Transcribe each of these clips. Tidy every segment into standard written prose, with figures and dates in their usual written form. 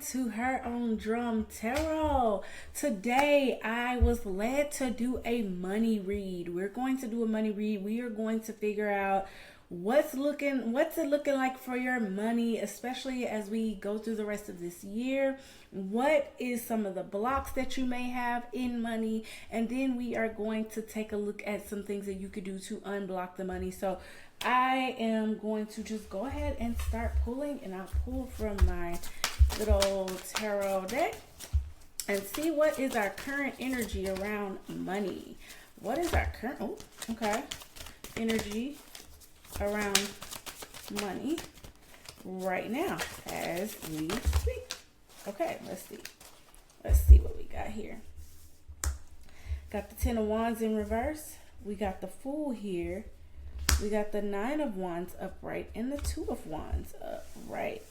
to Her Own Drum Tarot. Today I was led to do a money read. We're going to do a money read. We are going to figure out what's it looking like for your money, especially as we go through the rest of this year. What is some of the blocks that you may have in money? And then we are going to take a look at some things that you could do to unblock the money. So I am going to just go ahead and start pulling, and I'll pull from my little tarot deck and see what is our current energy around money. What is our current energy around money right now as we speak? Okay, let's see what we got here. Got the Ten of Wands in reverse. We got the Fool here. We got the Nine of Wands upright and the Two of Wands upright.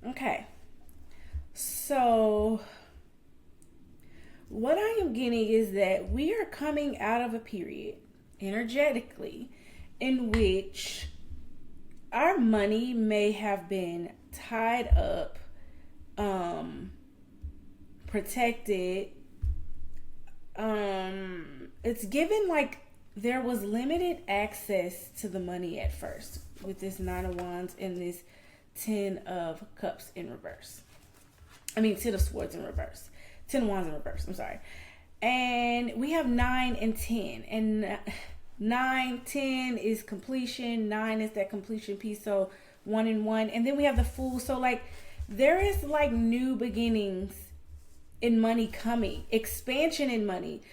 Okay, so what I am getting is that we are coming out of a period energetically in which our money may have been tied up, protected. It's given like there was limited access to the money at first with this Nine of Wands and this Ten of Cups in reverse. Ten of Swords in reverse. Ten of Wands in reverse, I'm sorry. And we have 9 and 10. And 9, 10 is completion. 9 is that completion piece. So 1 and 1. And then we have the Fool. So like there is like new beginnings in money coming. Expansion in money.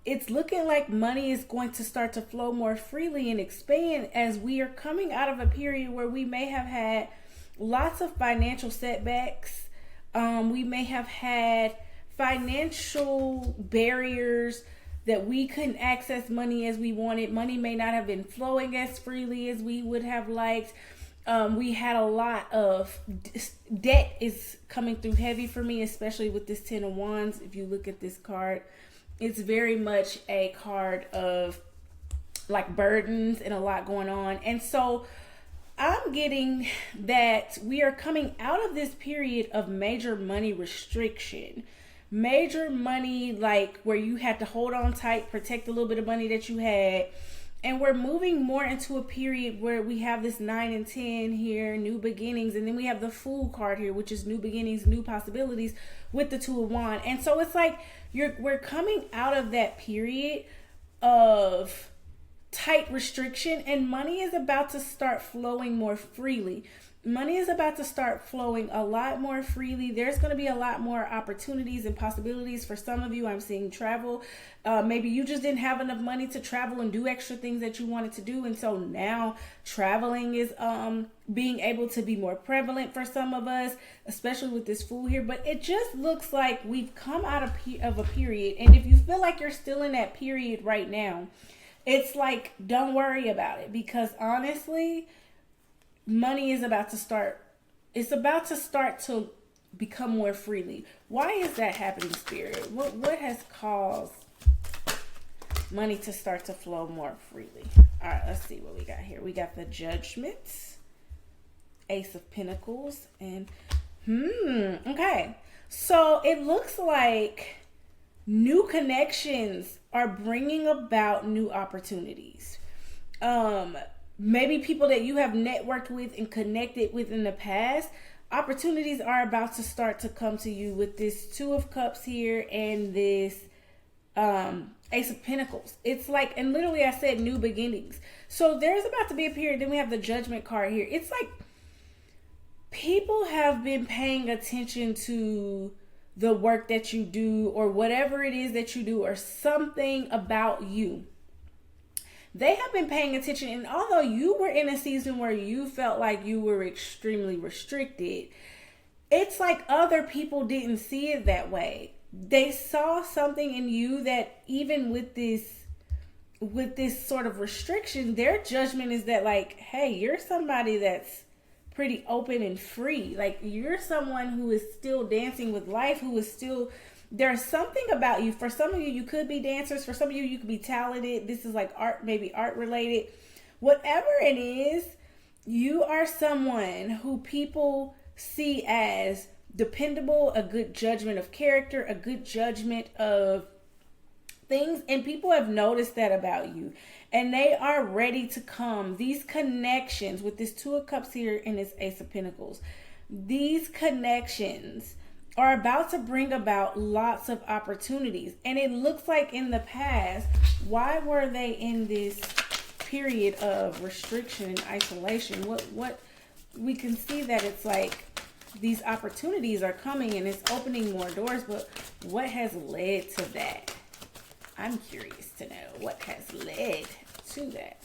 It's looking like money is going to start to flow more freely and expand as we are coming out of a period where we may have had lots of financial setbacks. We may have had financial barriers that we couldn't access money as we wanted. Money may not have been flowing as freely as we would have liked. We had a lot of debt is coming through heavy for me, especially with this Ten of Wands. If you look at this card, it's very much a card of like burdens and a lot going on. And so I'm getting that we are coming out of this period of major money restriction. Major money, like where you had to hold on tight, protect a little bit of money that you had. And we're moving more into a period where we have this 9 and 10 here, new beginnings. And then we have the Fool card here, which is new beginnings, new possibilities with the Two of Wands. And so it's like we're coming out of that period of tight restriction, and money is about to start flowing more freely. Money is about to start flowing a lot more freely. There's going to be a lot more opportunities and possibilities for some of you. I'm seeing travel. Maybe you just didn't have enough money to travel and do extra things that you wanted to do. And so now traveling is being able to be more prevalent for some of us, especially with this Fool here. But it just looks like we've come out of a period. And if you feel like you're still in that period right now, it's like, don't worry about it, because honestly, money is about to start. It's about to start to become more freely. Why is that happening, Spirit? What has caused money to start to flow more freely? All right, let's see what we got here. We got the Judgment, Ace of Pentacles, and okay. So it looks like new connections are bringing about new opportunities. Maybe people that you have networked with and connected with in the past, opportunities are about to start to come to you with this Two of Cups here and this Ace of Pentacles. It's like, and literally I said new beginnings. So there's about to be a period. Then we have the Judgment card here. It's like people have been paying attention to the work that you do or whatever it is that you do or something about you. They have been paying attention, and although you were in a season where you felt like you were extremely restricted, it's like other people didn't see it that way. They saw something in you that even with this sort of restriction, their judgment is that like, hey, you're somebody that's pretty open and free. Like you're someone who is still dancing with life, who is still there's something about you. For some of you, you could be dancers. For some of you, you could be talented. This is like art, maybe art related. Whatever it is, you are someone who people see as dependable, a good judgment of character, a good judgment of things, and people have noticed that about you, and they are ready to come. These connections with this Two of Cups here and this Ace of Pentacles, these connections are about to bring about lots of opportunities. And it looks like in the past, why were they in this period of restriction and isolation? What we can see that it's like these opportunities are coming and it's opening more doors, but what has led to that? I'm curious to know what has led to that.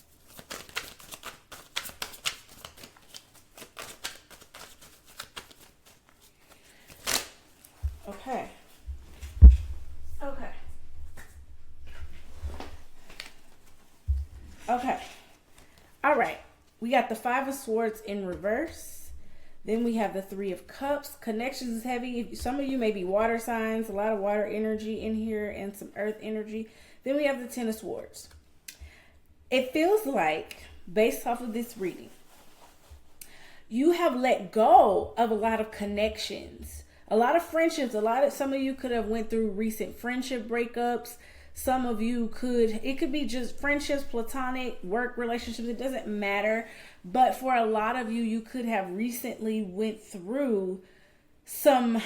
Okay. All right. We got the Five of Swords in reverse. Then we have the Three of Cups. Connections is heavy. Some of you may be water signs, a lot of water energy in here and some earth energy. Then we have the Ten of Swords. It feels like, based off of this reading, you have let go of a lot of connections, a lot of friendships. Some of you could have went through recent friendship breakups. Some of you it could be just friendships, platonic, work relationships. It doesn't matter. But for a lot of you, you could have recently went through some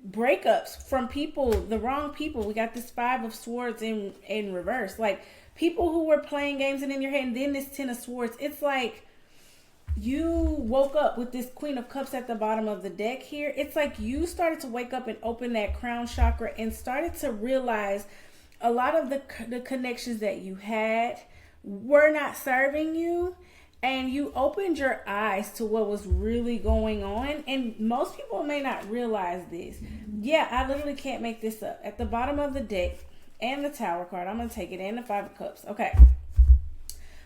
breakups from people, the wrong people. We got this Five of Swords in reverse. Like people who were playing games and in your head. And then this Ten of Swords. It's like you woke up with this Queen of Cups at the bottom of the deck here. It's like you started to wake up and open that crown chakra and started to realize a lot of the connections that you had were not serving you, and you opened your eyes to what was really going on. And most people may not realize this. Yeah, I literally can't make this up. At the bottom of the deck and the Tower card, I'm going to take it, and the Five of Cups. Okay.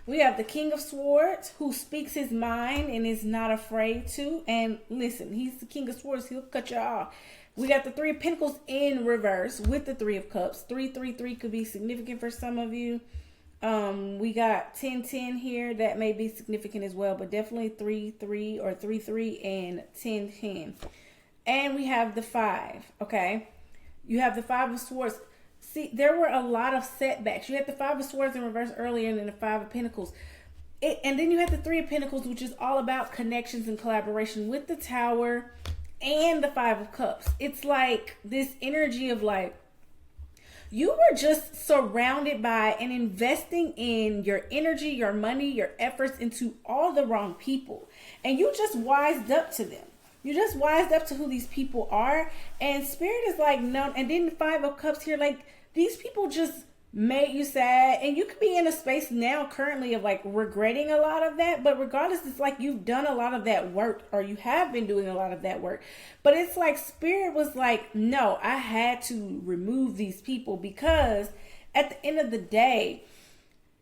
We have the King of Swords, who speaks his mind and is not afraid to. And listen, he's the King of Swords. He'll cut you off. We got the Three of Pentacles in reverse with the Three of Cups. 333 could be significant for some of you. We got 1010 here. That may be significant as well, but definitely 33 or 33 and 1010. And we have the 5, okay? You have the Five of Swords. See, there were a lot of setbacks. You had the Five of Swords in reverse earlier and then the Five of Pentacles. And then you had the Three of Pentacles, which is all about connections and collaboration with the Tower and the Five of Cups. It's like this energy of like, you were just surrounded by and investing in your energy, your money, your efforts into all the wrong people. And you just wised up to them. You just wised up to who these people are. And Spirit is like, no. And then the Five of Cups here, like these people just made you sad. And you could be in a space now currently of like regretting a lot of that. But regardless, it's like you've done a lot of that work, or you have been doing a lot of that work. But it's like Spirit was like, no, I had to remove these people, because at the end of the day,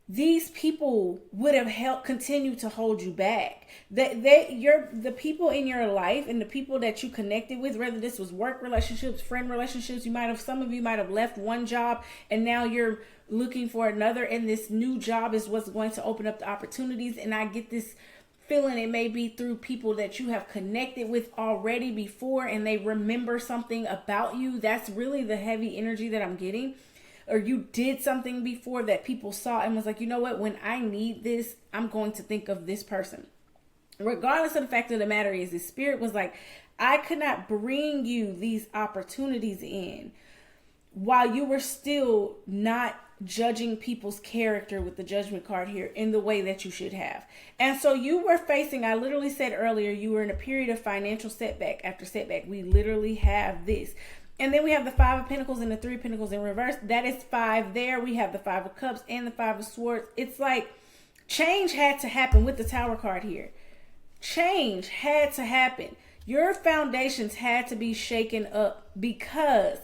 these people would have continue to hold you back. The people in your life and the people that you connected with, whether this was work relationships, friend relationships, some of you might have left one job and now you're looking for another, and this new job is what's going to open up the opportunities. And I get this feeling it may be through people that you have connected with already before, and they remember something about you. That's really the heavy energy that I'm getting. Or you did something before that people saw and was like, you know what, when I need this, I'm going to think of this person. Regardless of the fact of the matter is, the Spirit was like, I could not bring you these opportunities in while you were still not judging people's character with the Judgment card here in the way that you should have. And so you were facing, I literally said earlier, you were in a period of financial setback after setback. We literally have this. And then we have the Five of Pentacles and the Three of Pentacles in reverse. That is 5 there. We have the Five of Cups and the Five of Swords. It's like change had to happen with the Tower card here. Change had to happen. Your foundations had to be shaken up, because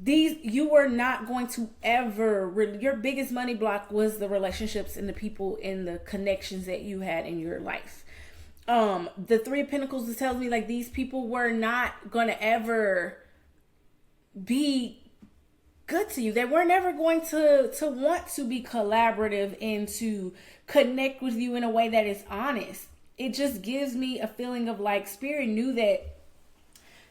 you were not going to ever, your biggest money block was the relationships and the people and the connections that you had in your life. The Three of Pentacles tells me like these people were not going to ever be good to you. They were never going to want to be collaborative and to connect with you in a way that is honest. it just gives me a feeling of like Spirit knew that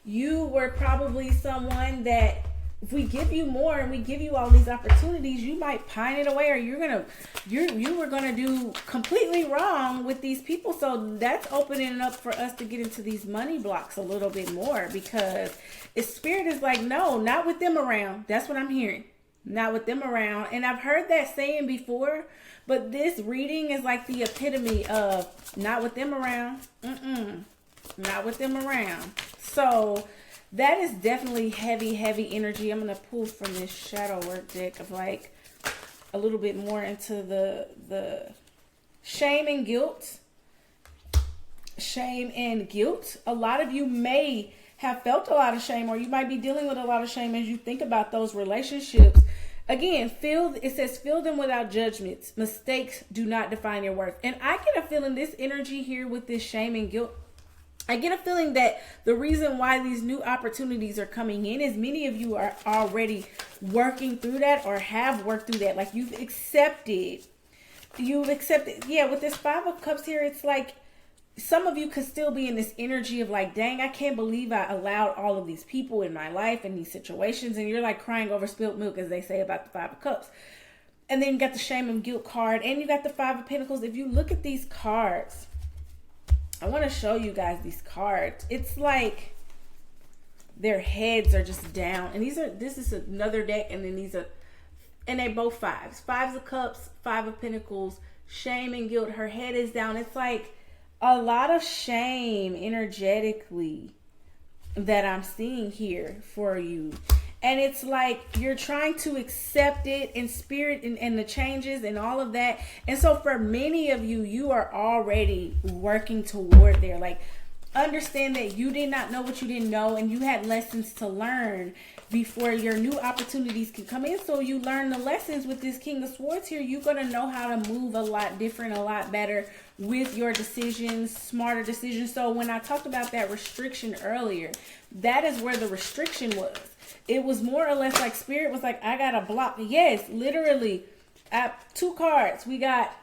you were probably someone that if we give you more and we give you all these opportunities, you might pine it away, or you were gonna do completely wrong with these people. So that's opening up for us to get into these money blocks a little bit more, because Spirit is like, no, not with them around. That's what I'm hearing. Not with them around. And I've heard that saying before, but this reading is like the epitome of not with them around. Not with them around. So that is definitely heavy, heavy energy. I'm going to pull from this shadow work deck of like a little bit more into the shame and guilt. Shame and guilt. A lot of you may have felt a lot of shame, or you might be dealing with a lot of shame as you think about those relationships. Again, it says, fill them without judgments. Mistakes do not define your worth. And I get a feeling this energy here with this shame and guilt, I get a feeling that the reason why these new opportunities are coming in is many of you are already working through that, or have worked through that. Like you've accepted. Yeah, with this 5 of Cups here, it's like some of you could still be in this energy of like, dang, I can't believe I allowed all of these people in my life and these situations. And you're like crying over spilled milk, as they say about the 5 of Cups. And then you got the shame and guilt card, and you got the 5 of Pentacles. If you look at these cards, I want to show you guys these cards. It's like their heads are just down. And this is another deck, and then and they both 5s. 5 of Cups, 5 of Pentacles, shame and guilt. Her head is down. It's like a lot of shame energetically that I'm seeing here for you. And it's like you're trying to accept it in spirit, and the changes and all of that. And so for many of you, you are already working toward there. Like, understand that you did not know what you didn't know, and you had lessons to learn before your new opportunities can come in. So you learn the lessons with this King of Swords here. You're going to know how to move a lot different, a lot better with your decisions, smarter decisions. So when I talked about that restriction earlier, that is where the restriction was. It was more or less like Spirit was like, I got to block. Yes, literally. 2 cards. We got,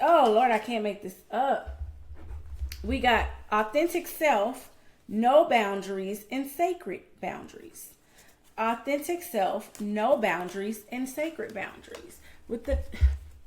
oh Lord, I can't make this up. We got authentic self, no boundaries, and sacred boundaries. Authentic self, no boundaries, and sacred boundaries.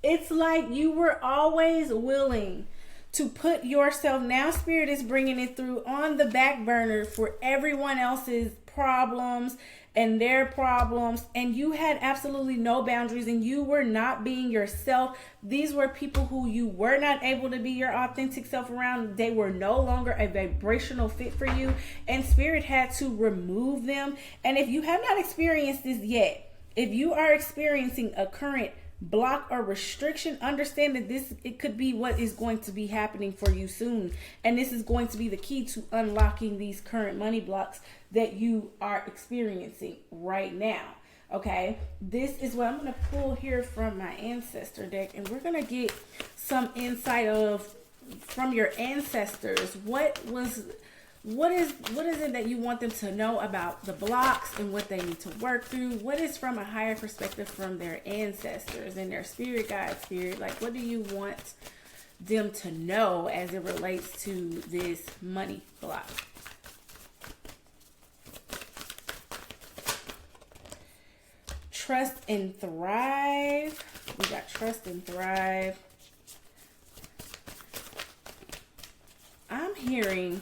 It's like you were always willing to put yourself, now Spirit is bringing it through, on the back burner for everyone else's problems and their problems, and you had absolutely no boundaries, and you were not being yourself. These were people who you were not able to be your authentic self around. They were no longer a vibrational fit for you, and Spirit had to remove them. And if you have not experienced this yet, if you are experiencing a current block or restriction, understand that it could be what is going to be happening for you soon, and this is going to be the key to unlocking these current money blocks that you are experiencing right now. Okay, this is what I'm going to pull here from my ancestor deck, and we're going to get some insight from your ancestors. What is it that you want them to know about the blocks and what they need to work through? What is from a higher perspective from their ancestors and their spirit guide, spirit? Like, what do you want them to know as it relates to this money block? Trust and thrive. We got trust and thrive. I'm hearing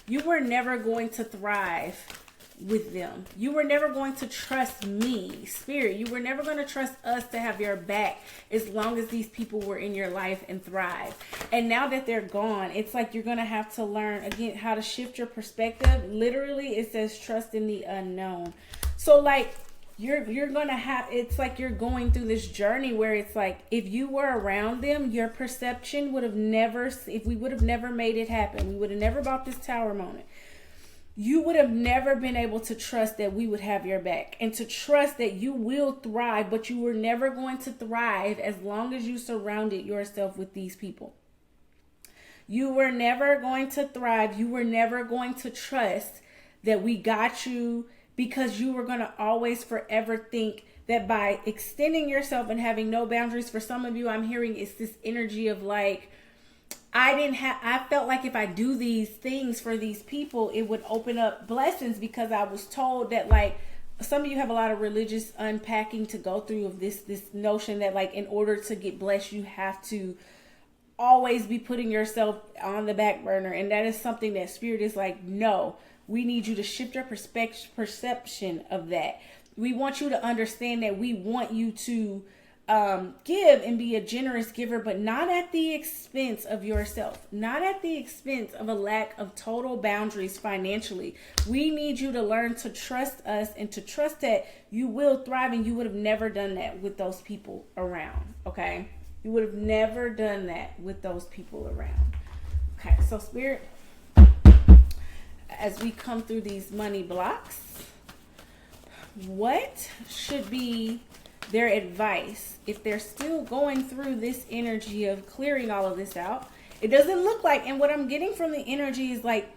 you were never going to thrive with them. You were never going to trust me, Spirit. You were never going to trust us to have your back as long as these people were in your life and thrive. And now that they're gone, it's like you're going to have to learn, again, how to shift your perspective. Literally, it says trust in the unknown. So, like, you're going to have, it's like you're going through this journey where it's like, if you were around them, your perception would have never, if we would have never made it happen, we would have never bought this tower moment, you would have never been able to trust that we would have your back and to trust that you will thrive, but you were never going to thrive as long as you surrounded yourself with these people. You were never going to thrive. You were never going to trust that we got you, because you were going to always forever think that by extending yourself and having no boundaries, for some of you, I'm hearing it's this energy of like, I felt like if I do these things for these people, it would open up blessings, because I was told that, like, some of you have a lot of religious unpacking to go through of this notion that, like, in order to get blessed, you have to always be putting yourself on the back burner. And that is something that Spirit is like, no, we need you to shift your perception of that. We want you to understand that we want you to give and be a generous giver, but not at the expense of yourself, not at the expense of a lack of total boundaries financially. We need you to learn to trust us and to trust that you will thrive, and you would have never done that with those people around. Okay. You would have never done that with those people around. Okay. So Spirit, as we come through these money blocks, what should be their advice if they're still going through this energy of clearing all of this out? It doesn't look like, and what I'm getting from the energy is like,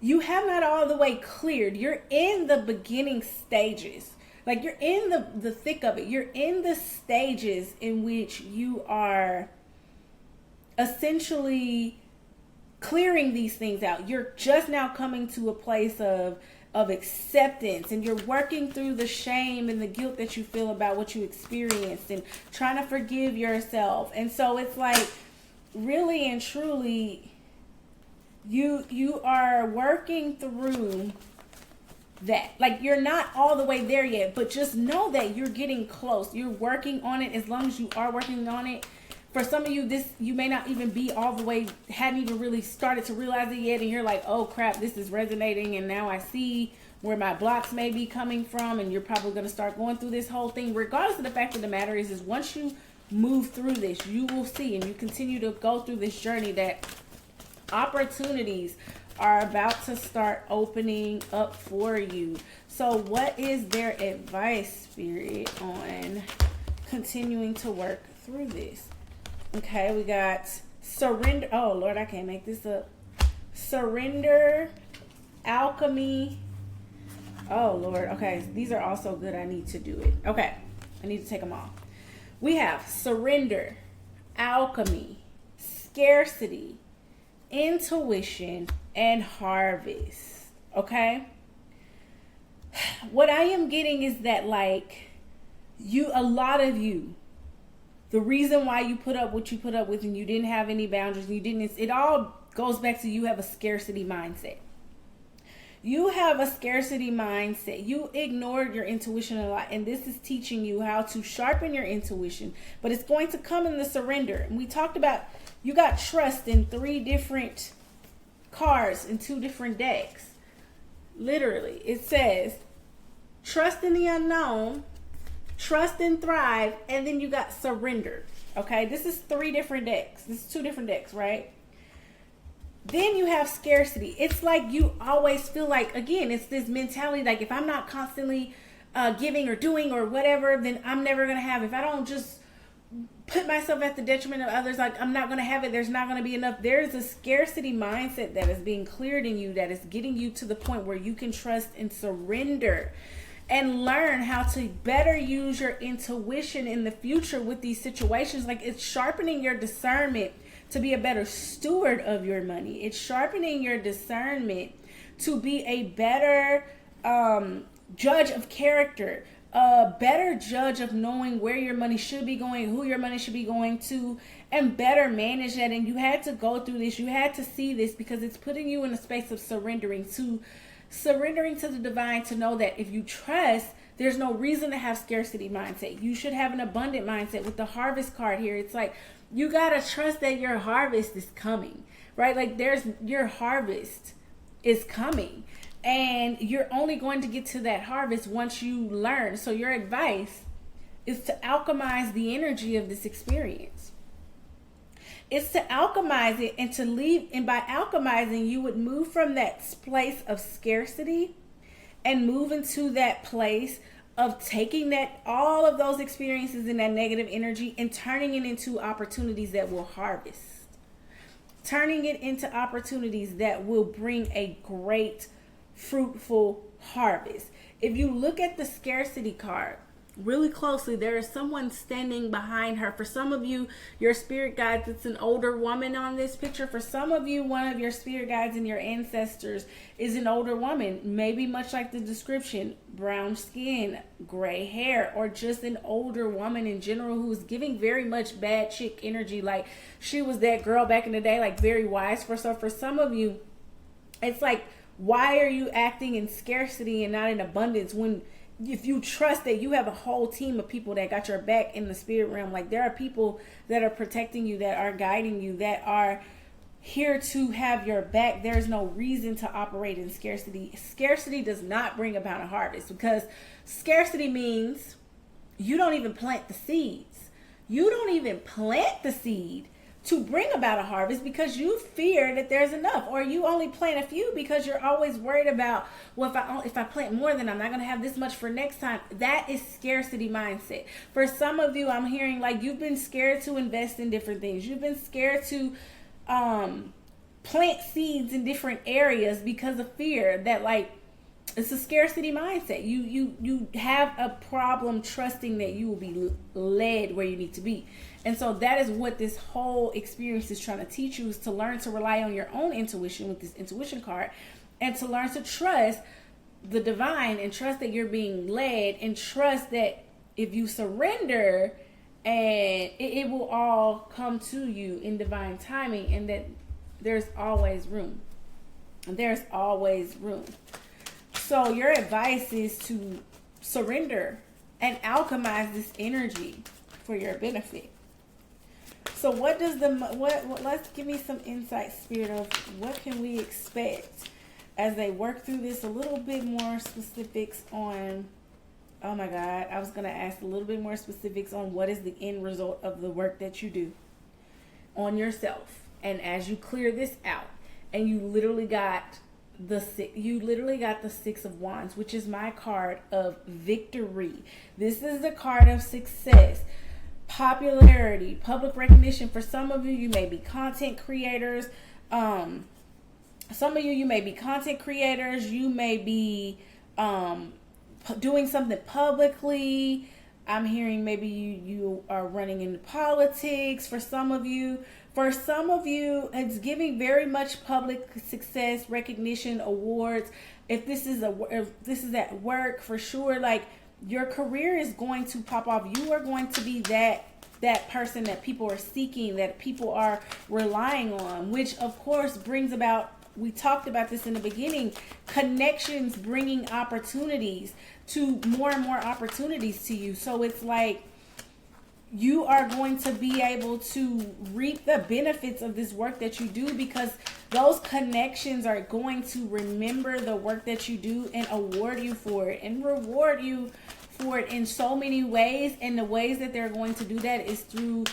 you have not all the way cleared. You're in the beginning stages. Like, you're in the thick of it. You're in the stages in which you are essentially clearing these things out. You're just now coming to a place of acceptance, and you're working through the shame and the guilt that you feel about what you experienced and trying to forgive yourself. And so it's like, really and truly, you are working through that. Like, you're not all the way there yet, but just know that you're getting close. You're working on it. As long as you are working on it, for some of you, you may not even be all the way, hadn't even really started to realize it yet, and you're like, oh crap, this is resonating, and now I see where my blocks may be coming from, and you're probably going to start going through this whole thing. Regardless of the fact of the matter is once you move through this, you will see, and you continue to go through this journey, that opportunities are about to start opening up for you. So what is their advice, Spirit, on continuing to work through this? Okay, we got surrender. Oh, Lord, I can't make this up. Surrender, alchemy. Oh, Lord. Okay, these are also good. I need to do it. Okay, I need to take them all. We have surrender, alchemy, scarcity, intuition, and harvest. Okay? What I am getting is that, like, a lot of you, the reason why you put up what you put up with, and you didn't have any boundaries, and it all goes back to you have a scarcity mindset. You have a scarcity mindset. You ignored your intuition a lot, and this is teaching you how to sharpen your intuition, but it's going to come in the surrender. And we talked about, you got trust in 3 different cards in 2 different decks. Literally, it says trust in the unknown, trust and thrive, and then you got surrender. Okay, this is 3 different decks. This is 2 different decks, right? Then you have scarcity. It's like you always feel like, again, it's this mentality like, if I'm not constantly giving or doing or whatever, then I'm never going to have. If I don't just put myself at the detriment of others, like, I'm not going to have it. There's not going to be enough. There's a scarcity mindset that is being cleared in you, that is getting you to the point where you can trust and surrender and learn how to better use your intuition in the future with these situations. Like, it's sharpening your discernment to be a better steward of your money. It's sharpening your discernment to be a better judge of character, a better judge of knowing where your money should be going, who your money should be going to, and better manage that. And you had to go through this. You had to see this, because it's putting you in a space of surrendering to the divine, to know that if you trust, there's no reason to have scarcity mindset. You should have an abundant mindset. With the harvest card here, it's like, you got to trust that your harvest is coming, right? Like, your harvest is coming, and you're only going to get to that harvest once you learn. So your advice is to alchemize the energy of this experience. It's to alchemize it and to leave. And by alchemizing, you would move from that place of scarcity and move into that place of taking all of those experiences and that negative energy and turning it into opportunities that will harvest. Turning it into opportunities that will bring a great, fruitful harvest. If you look at the scarcity card, really closely. There is someone standing behind her. For some of you, your spirit guides, it's an older woman on this picture. For some of you, one of your spirit guides and your ancestors is an older woman, maybe much like the description, brown skin, gray hair, or just an older woman in general who is giving very much bad chick energy, like she was that girl back in the day, like very wise. For some of you, it's like, why are you acting in scarcity and not in abundance when, if you trust that you have a whole team of people that got your back in the spirit realm? Like, there are people that are protecting you, that are guiding you, that are here to have your back. There's no reason to operate in scarcity. Scarcity does not bring about a harvest, because scarcity means you don't even plant the seeds. You don't even plant the seed to bring about a harvest, because you fear that there's enough, or you only plant a few because you're always worried about, well, if I plant more, then I'm not going to have this much for next time. That is scarcity mindset. For some of you, I'm hearing like you've been scared to invest in different things. You've been scared to plant seeds in different areas because of fear that, like, it's a scarcity mindset. You have a problem trusting that you will be led where you need to be. And so that is what this whole experience is trying to teach you, is to learn to rely on your own intuition with this intuition card, and to learn to trust the divine, and trust that you're being led, and trust that if you surrender, and it will all come to you in divine timing, and that there's always room. There's always room. So your advice is to surrender and alchemize this energy for your benefit. So what does let's give me some insight, Spirit, of what can we expect as they work through this, a little bit more specifics on, oh my God, I was going to ask a little bit more specifics on what is the end result of the work that you do on yourself. And as you clear this out, and you literally got the Six of Wands, which is my card of victory. This is the card of success, popularity, public recognition. For some of you, you may be content creators. You may be content creators. You may be doing something publicly. I'm hearing maybe you are running into politics. For some of you, it's giving very much public success, recognition, awards. If this is at work, for sure, like, your career is going to pop off. You are going to be that person that people are seeking, that people are relying on, which of course brings about, we talked about this in the beginning, connections bringing opportunities to more and more opportunities to you. So it's like you are going to be able to reap the benefits of this work that you do, because those connections are going to remember the work that you do and award you for it and reward you for it in so many ways. And the ways that they're going to do that is through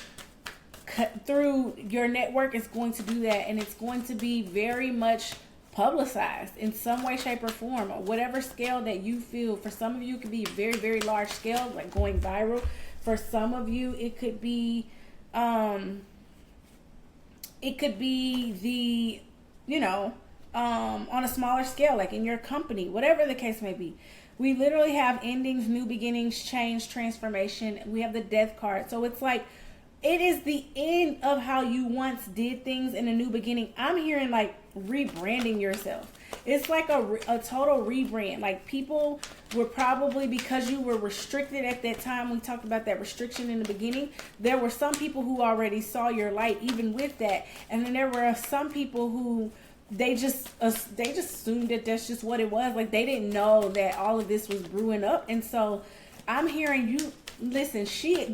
your network. Is going to do that, and it's going to be very much publicized in some way, shape, or form, or whatever scale that you feel. For some of you, it could be very, very large scale, like going viral. For some of you, it could be on a smaller scale, like in your company, whatever the case may be. We literally have endings, new beginnings, change, transformation. We have the Death card. So it's like, it is the end of how you once did things in a new beginning. I'm hearing like rebranding yourself. It's like a total rebrand. Like, people were probably, because you were restricted at that time, we talked about that restriction in the beginning, there were some people who already saw your light even with that. And then there were some people who they just assumed that that's just what it was. Like, they didn't know that all of this was brewing up. And so I'm hearing you, listen,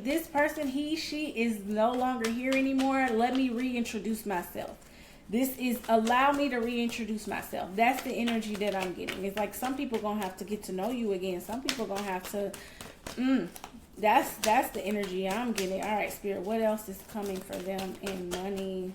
this person, she is no longer here anymore. Let me reintroduce myself. This is, allow me to reintroduce myself. That's the energy that I'm getting. It's like some people gonna have to get to know you again. Some people gonna have to, that's the energy I'm getting. All right, Spirit, what else is coming for them in money?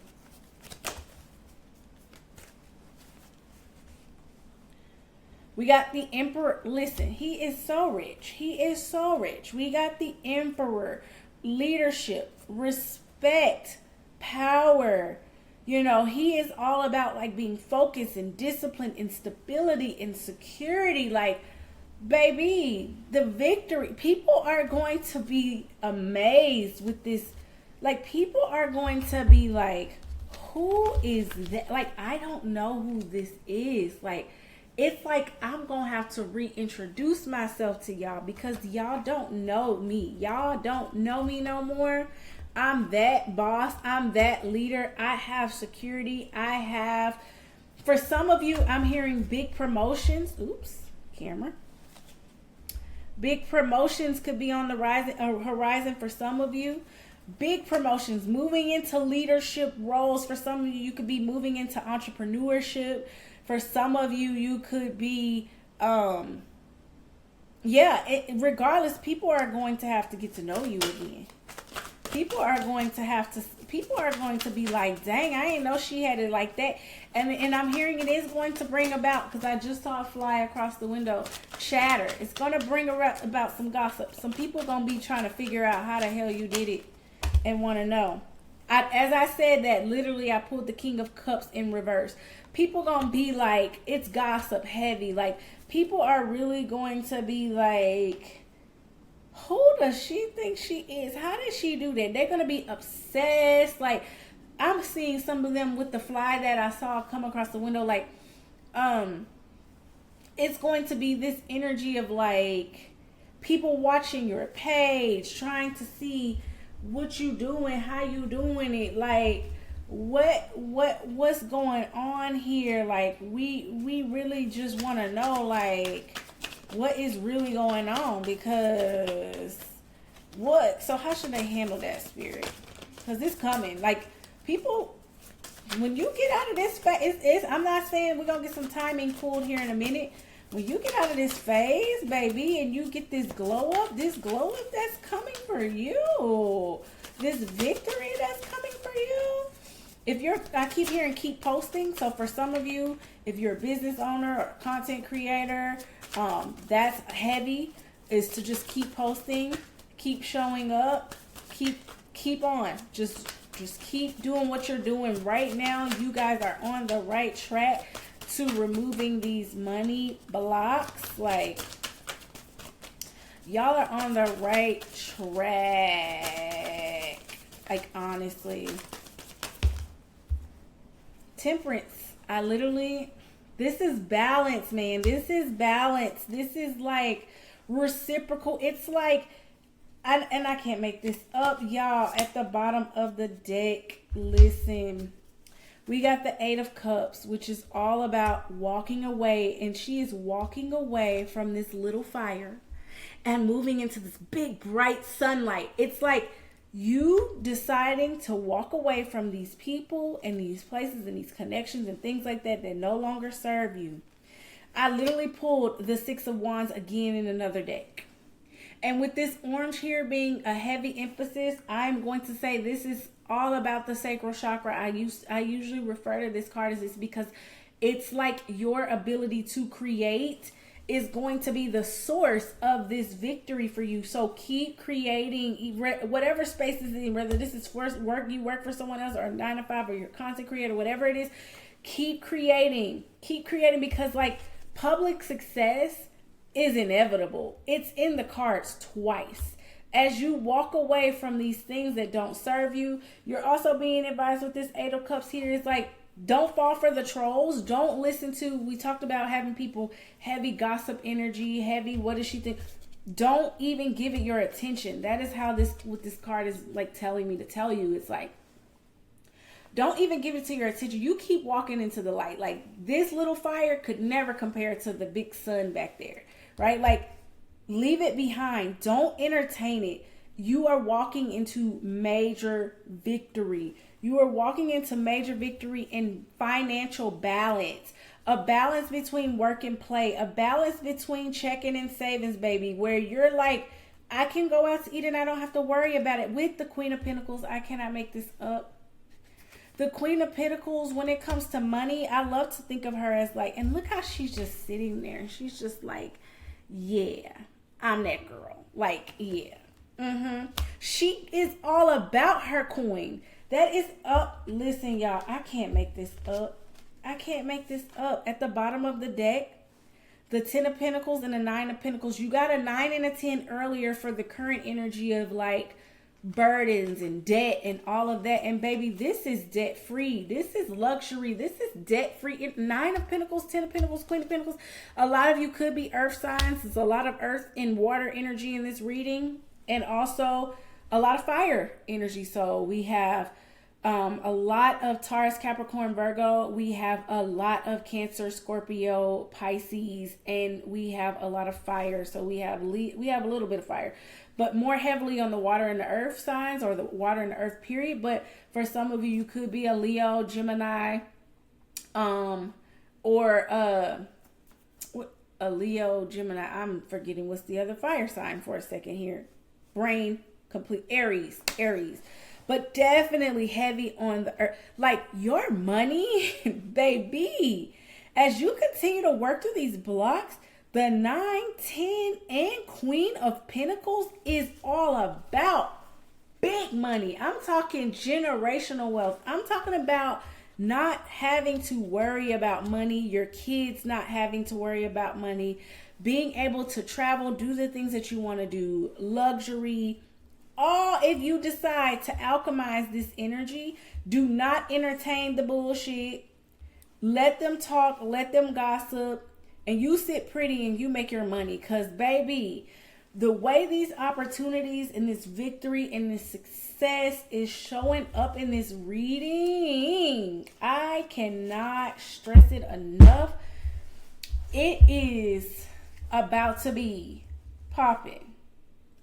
We got the Emperor. Listen, he is so rich. He is so rich. We got the Emperor. Leadership, respect, power. You know, he is all about like being focused and disciplined and stability and security. Like, baby, the victory. People are going to be amazed with this. Like, people are going to be like, who is that? Like, I don't know who this is. Like, it's like I'm gonna have to reintroduce myself to y'all because y'all don't know me. Y'all don't know me no more. I'm that boss. I'm that leader. I have security. For some of you, I'm hearing big promotions. Oops, camera. Big promotions could be on the horizon for some of you. Big promotions, moving into leadership roles. For some of you, you could be moving into entrepreneurship. For some of you, you could be, regardless, people are going to have to get to know you again. People are going to be like, dang, I didn't know she had it like that. And I'm hearing it is going to bring about, because I just saw it fly across the window, chatter. It's going to bring about some gossip. Some people going to be trying to figure out how the hell you did it and want to know. As I said that, literally, I pulled the King of Cups in reverse. People going to be like, it's gossip heavy. Like, people are really going to be like, who does she think she is? How did she do that? They're going to be obsessed. Like, I'm seeing some of them with the fly that I saw come across the window. Like, it's going to be this energy of like people watching your page, trying to see what you doing, how you doing it, like what's going on here. Like, we really just want to know, like, what is really going on, because so how should they handle that, spirit? Because it's coming. Like, people, when you get out of this phase, I'm not saying we're gonna get some timing pulled here in a minute. When you get out of this phase, baby, and you get this glow up that's coming for you, this victory that's coming for you. I keep hearing keep posting. So for some of you, if you're a business owner or content creator, that's heavy, is to just keep posting, keep showing up, keep on. Just keep doing what you're doing right now. You guys are on the right track to removing these money blocks. Like, y'all are on the right track. Like, honestly. Temperance. This is balance, man. This is balance. This is like reciprocal. It's like, and I can't make this up, y'all. At the bottom of the deck, listen. We got the 8 of Cups, which is all about walking away. And she is walking away from this little fire and moving into this big, bright sunlight. It's like you deciding to walk away from these people and these places and these connections and things like that no longer serve you. I literally pulled the 6 of Wands again in another deck. And with this orange here being a heavy emphasis, I'm going to say this is all about the sacral chakra. I usually refer to this card as this because it's like your ability to create is going to be the source of this victory for you. So keep creating whatever space is in, whether this is first work, you work for someone else, or a 9 to 5, or you're a content creator, whatever it is. Keep creating because like public success is inevitable. It's in the cards twice. As you walk away from these things that don't serve you, you're also being advised with this 8 of Cups here. It's like, don't fall for the trolls. Don't listen to, we talked about having people heavy gossip energy, heavy, what does she think? Don't even give it your attention. That is how what this card is like telling me to tell you. It's like, don't even give it to your attention. You keep walking into the light. Like, this little fire could never compare to the big sun back there, right? Like, leave it behind. Don't entertain it. You are walking into major victory. You are walking into major victory in financial balance. A balance between work and play. A balance between checking and savings, baby. Where you're like, I can go out to eat and I don't have to worry about it. With the Queen of Pentacles, I cannot make this up. The Queen of Pentacles, when it comes to money, I love to think of her as like, and look how she's just sitting there. She's just like, yeah, I'm that girl. Like, yeah. She is all about her coin. That is up. Listen, y'all, I can't make this up. I can't make this up. At the bottom of the deck, the 10 of Pentacles and the 9 of Pentacles. You got a 9 and a 10 earlier for the current energy of like burdens and debt and all of that. And baby, this is debt free. This is luxury. This is debt free. 9 of Pentacles, 10 of Pentacles, Queen of Pentacles. A lot of you could be earth signs. There's a lot of earth and water energy in this reading, and also a lot of fire energy. So we have a lot of Taurus, Capricorn, Virgo. We have a lot of Cancer, Scorpio, Pisces, and we have a lot of fire. So we have a little bit of fire, but more heavily on the water and the earth signs, or the water and the earth period. But for some of you, you could be a Leo, Gemini, or a Leo, Gemini. I'm forgetting what's the other fire sign for a second here. Brain complete. Aries. But definitely heavy on the earth. Like your money, baby. As you continue to work through these blocks, the 9, 10, and Queen of Pentacles is all about big money. I'm talking generational wealth. I'm talking about not having to worry about money, your kids not having to worry about money, being able to travel, do the things that you want to do, luxury. All if you decide to alchemize this energy, do not entertain the bullshit. Let them talk, let them gossip, and you sit pretty and you make your money. Because, baby, the way these opportunities and this victory and this success is showing up in this reading, I cannot stress it enough. It is about to be popping,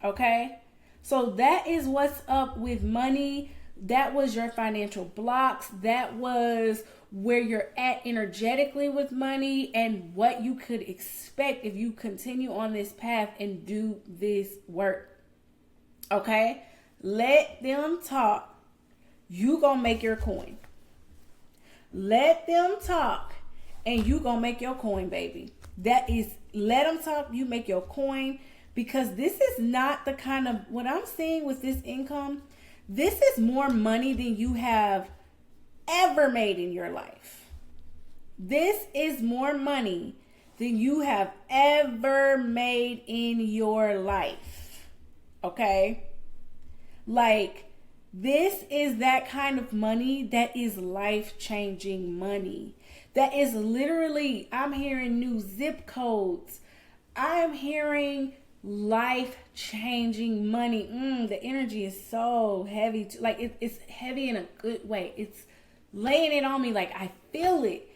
okay? So that is what's up with money. That was your financial blocks. That was where you're at energetically with money, and what you could expect if you continue on this path and do this work. Okay? Let them talk. You gonna make your coin. Let them talk and you gonna make your coin, baby. That is, let them talk, you make your coin. Because this is not the kind of, what I'm seeing with this income, this is more money than you have ever made in your life. This is more money than you have ever made in your life. Okay? Like, this is that kind of money that is life-changing money. That is literally, I'm hearing new zip codes. I'm hearing life-changing money. The energy is so heavy. It's heavy in a good way. It's laying it on me like I feel it.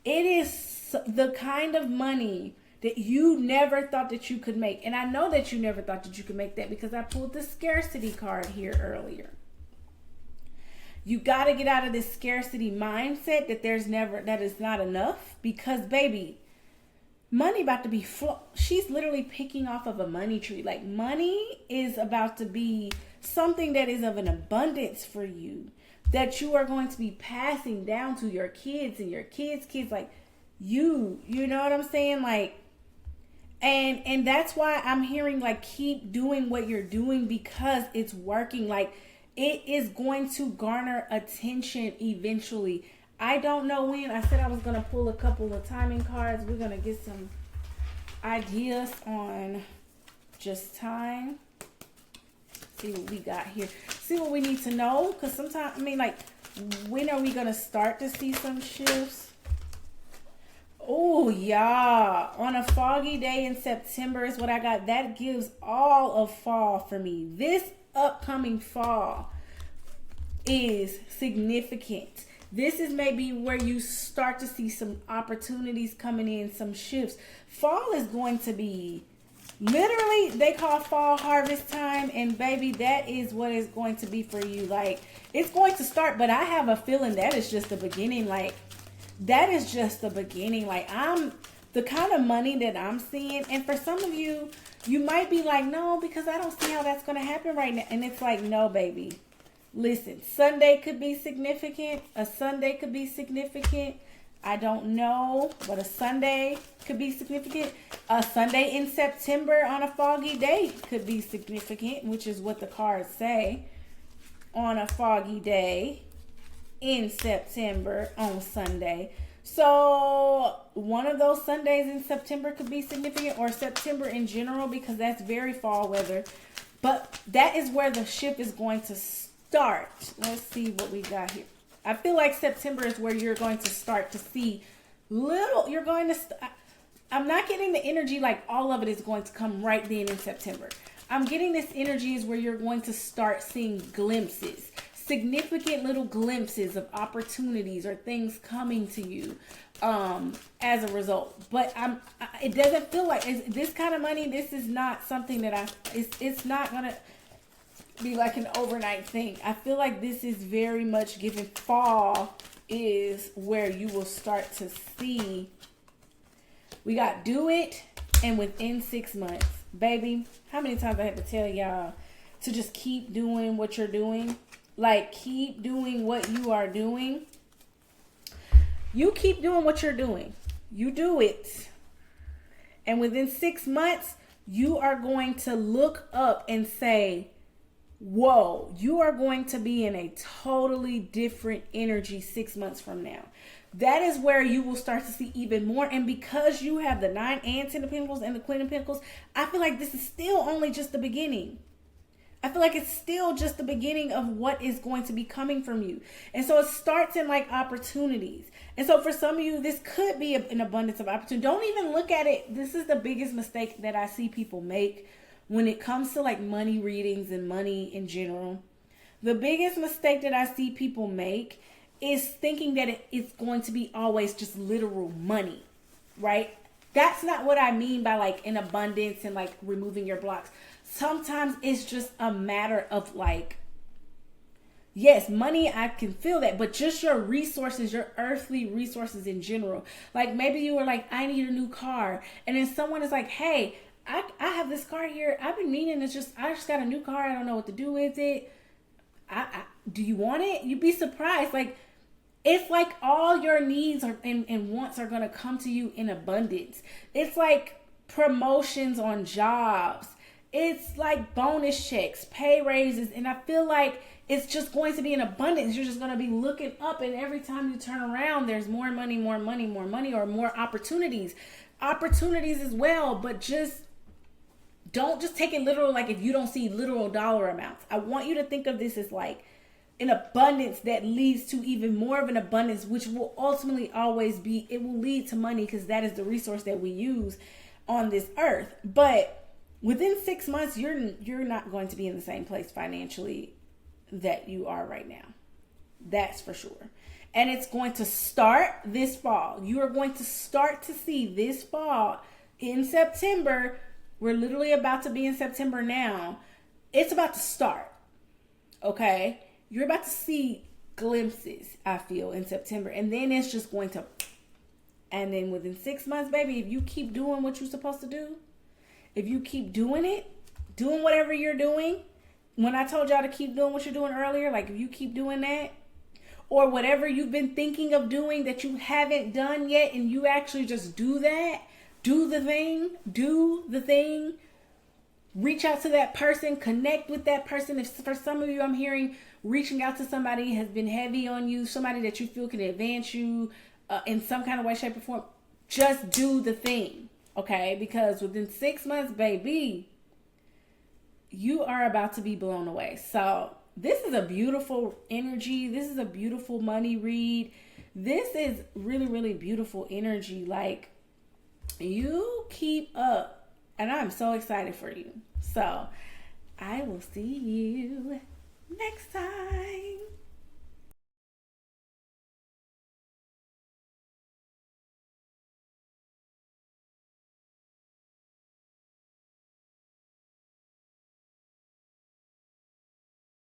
It is the kind of money that you never thought that you could make. And I know that you never thought that you could make that because I pulled the scarcity card here earlier. You got to get out of this scarcity mindset that is not enough, because baby, money about to be she's literally picking off of a money tree. Like, money is about to be something that is of an abundance for you, that you are going to be passing down to your kids and your kids' kids. Like, you know what I'm saying? Like, and that's why I'm hearing, like, keep doing what you're doing, because it's working. Like, it is going to garner attention eventually. I don't know when. I said I was going to pull a couple of timing cards. We're going to get some ideas on just time. See what we got here. See what we need to know. Because sometimes, when are we going to start to see some shifts? Oh, yeah. On a foggy day in September is what I got. That gives all of fall for me. This upcoming fall is significant. This is maybe where you start to see some opportunities coming in, some shifts. Fall is going to be, literally, they call fall harvest time. And baby, that is what it's going to be for you. Like, it's going to start, but I have a feeling that is just the beginning. Like, that is just the beginning. Like, the kind of money that I'm seeing. And for some of you, you might be like, no, because I don't see how that's going to happen right now. And it's like, no, baby. Listen, Sunday could be significant. A Sunday could be significant. I don't know, but a Sunday could be significant. A Sunday in September on a foggy day could be significant, which is what the cards say. On a foggy day in September on Sunday. So one of those Sundays in September could be significant, or September in general, because that's very fall weather. But that is where the shift is going to start. Let's see what we got here. I feel like September is where you're going to start to see you're going to, I'm not getting the energy like all of it is going to come right then in September. I'm getting this energy is where you're going to start seeing glimpses, significant little glimpses of opportunities or things coming to you as a result. But it doesn't feel like this kind of money. This is not something that it's not going to be like an overnight thing. I feel like this is very much given. Fall is where you will start to see. We got do it and within 6 months. Baby, how many times I had to tell y'all to just keep doing what you're doing? Like, keep doing what you are doing. You keep doing what you're doing. You do it. And within 6 months, you are going to look up and say, whoa, you are going to be in a totally different energy 6 months from now. That is where you will start to see even more. And because you have the 9 and 10 of Pentacles and the Queen of Pentacles, I feel like this is still only just the beginning. I feel like it's still just the beginning of what is going to be coming from you. And so it starts in like opportunities. And so for some of you, this could be an abundance of opportunity. Don't even look at it. This is the biggest mistake that I see people make when it comes to like money readings and money in general. The biggest mistake that I see people make is thinking that it's going to be always just literal money, right? That's not what I mean by like in abundance and like removing your blocks. Sometimes it's just a matter of like, yes, money, I can feel that, but just your resources, your earthly resources in general. Like maybe you were like, I need a new car. And then someone is like, hey, I have this car here. I've been meaning I just got a new car. I don't know what to do with it. Do you want it? You'd be surprised. Like, it's like all your needs and wants are going to come to you in abundance. It's like promotions on jobs. It's like bonus checks, pay raises. And I feel like it's just going to be in abundance. You're just going to be looking up, and every time you turn around, there's more money, more money, more money, or more opportunities. Opportunities as well, but just don't just take it literal. Like if you don't see literal dollar amounts, I want you to think of this as like an abundance that leads to even more of an abundance, which will ultimately always be, it will lead to money because that is the resource that we use on this earth. But within 6 months, you're not going to be in the same place financially that you are right now. That's for sure. And it's going to start this fall. You are going to start to see this fall in September. We're literally about to be in September now. It's about to start. Okay? You're about to see glimpses, I feel, in September. And then it's just going to, and then within 6 months, baby, if you keep doing what you're supposed to do, if you keep doing it, doing whatever you're doing, when I told y'all to keep doing what you're doing earlier, like if you keep doing that, or whatever you've been thinking of doing that you haven't done yet, and you actually just do that, do the thing, reach out to that person, connect with that person. If for some of you, I'm hearing reaching out to somebody has been heavy on you, somebody that you feel can advance you in some kind of way, shape, or form, just do the thing, okay? Because within 6 months, baby, you are about to be blown away. So this is a beautiful energy. This is a beautiful money read. This is really, really beautiful energy. Like, you keep up, and I'm so excited for you. So I will see you next time.